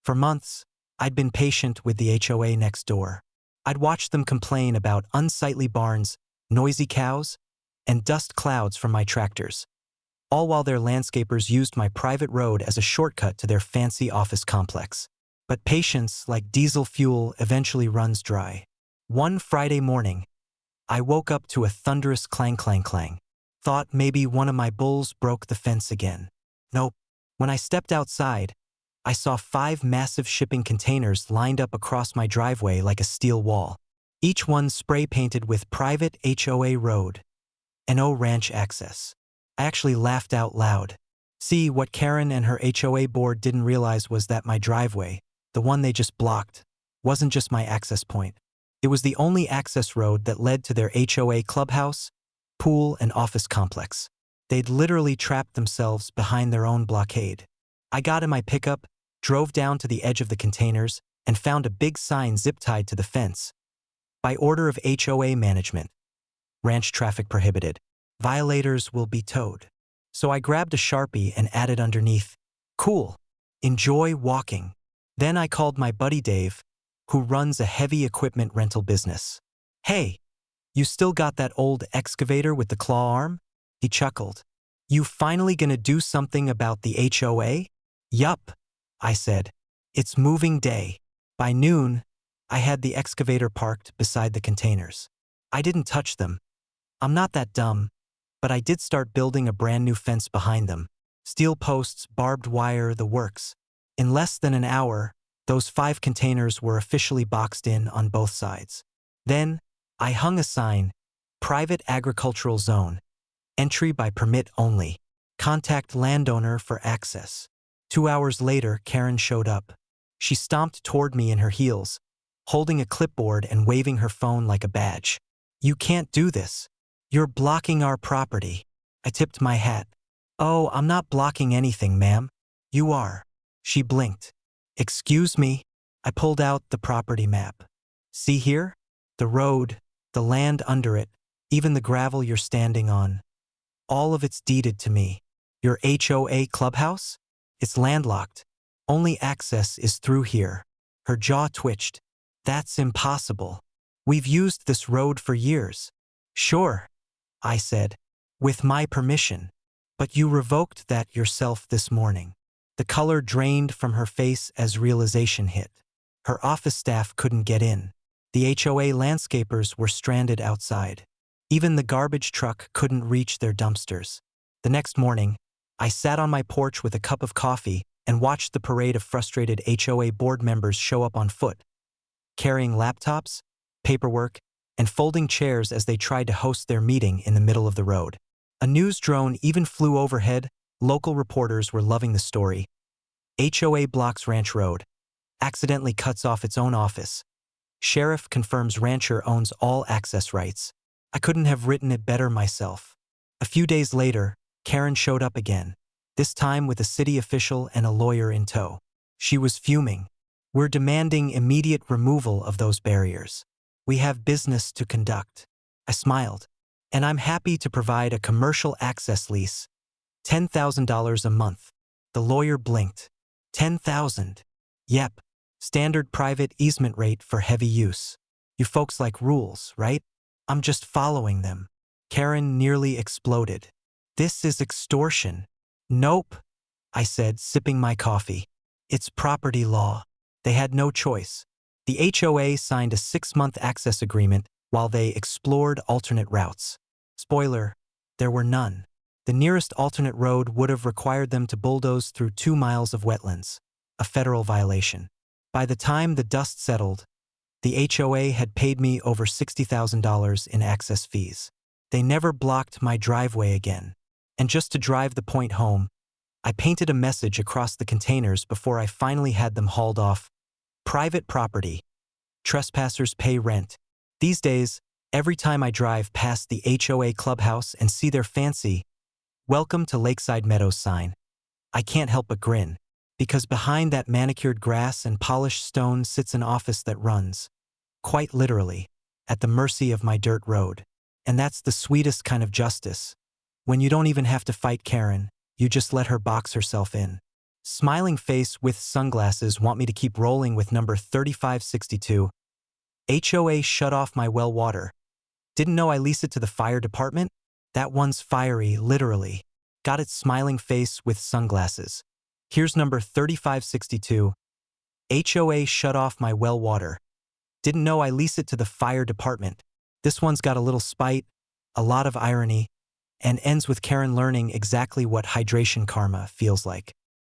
For months, I'd been patient with the HOA next door. I'd watched them complain about unsightly barns, noisy cows, and dust clouds from my tractors, all while their landscapers used my private road as a shortcut to their fancy office complex. But patience, like diesel fuel, eventually runs dry. One Friday morning, I woke up to a thunderous clang clang clang. Thought maybe one of my bulls broke the fence again. Nope. When I stepped outside, I saw 5 massive shipping containers lined up across my driveway like a steel wall. Each one spray-painted with Private HOA Road, No Ranch Access. I actually laughed out loud. See, what Karen and her HOA board didn't realize was that my driveway, the one they just blocked, wasn't just my access point. It was the only access road that led to their HOA clubhouse, pool, and office complex. They'd literally trapped themselves behind their own blockade. I got in my pickup, drove down to the edge of the containers, and found a big sign zip-tied to the fence. By order of HOA management. Ranch traffic prohibited. Violators will be towed. So I grabbed a Sharpie and added underneath, "Cool. Enjoy walking." Then I called my buddy Dave, who runs a heavy equipment rental business. "Hey, you still got that old excavator with the claw arm?" He chuckled. "You finally gonna do something about the HOA?" "Yup," I said. "It's moving day." By noon, I had the excavator parked beside the containers. I didn't touch them. I'm not that dumb, but I did start building a brand new fence behind them. Steel posts, barbed wire, the works. In less than an hour, those 5 containers were officially boxed in on both sides. Then, I hung a sign, "Private Agricultural Zone. Entry by permit only. Contact landowner for access." 2 hours later, Karen showed up. She stomped toward me in her heels, holding a clipboard and waving her phone like a badge. "You can't do this. You're blocking our property." I tipped my hat. "Oh, I'm not blocking anything, ma'am." "You are." She blinked. "Excuse me." I pulled out the property map. "See here? The road, the land under it, even the gravel you're standing on. All of it's deeded to me. Your HOA clubhouse? It's landlocked. Only access is through here." Her jaw twitched. "That's impossible. We've used this road for years." "Sure," I said, "with my permission. But you revoked that yourself this morning." The color drained from her face as realization hit. Her office staff couldn't get in. The HOA landscapers were stranded outside. Even the garbage truck couldn't reach their dumpsters. The next morning, I sat on my porch with a cup of coffee and watched the parade of frustrated HOA board members show up on foot, carrying laptops, paperwork, and folding chairs as they tried to host their meeting in the middle of the road. A news drone even flew overhead. Local reporters were loving the story. HOA blocks Ranch Road. Accidentally cuts off its own office. Sheriff confirms rancher owns all access rights. I couldn't have written it better myself. A few days later, Karen showed up again, this time with a city official and a lawyer in tow. She was fuming. "We're demanding immediate removal of those barriers. We have business to conduct." I smiled. "And I'm happy to provide a commercial access lease. $10,000 a month." The lawyer blinked. $10,000. Yep. Standard private easement rate for heavy use. You folks like rules, right? I'm just following them. Karen nearly exploded. "This is extortion." "Nope," I said, sipping my coffee. "It's property law." They had no choice. The HOA signed a 6-month access agreement while they explored alternate routes. Spoiler, there were none. The nearest alternate road would have required them to bulldoze through 2 miles of wetlands, a federal violation. By the time the dust settled, the HOA had paid me over $60,000 in access fees. They never blocked my driveway again. And just to drive the point home, I painted a message across the containers before I finally had them hauled off. "Private property. Trespassers pay rent." These days, every time I drive past the HOA clubhouse and see their fancy "Welcome to Lakeside Meadows" sign, I can't help but grin, because behind that manicured grass and polished stone sits an office that runs, quite literally, at the mercy of my dirt road. And that's the sweetest kind of justice. When you don't even have to fight Karen, you just let her box herself in. Smiling face with sunglasses want me to keep rolling with number 3562. HOA shut off my well water. Didn't know I lease it to the fire department? That one's fiery, literally. Got its smiling face with sunglasses. Here's number 3562. HOA shut off my well water. Didn't know I lease it to the fire department. This one's got a little spite, a lot of irony, and ends with Karen learning exactly what hydration karma feels like.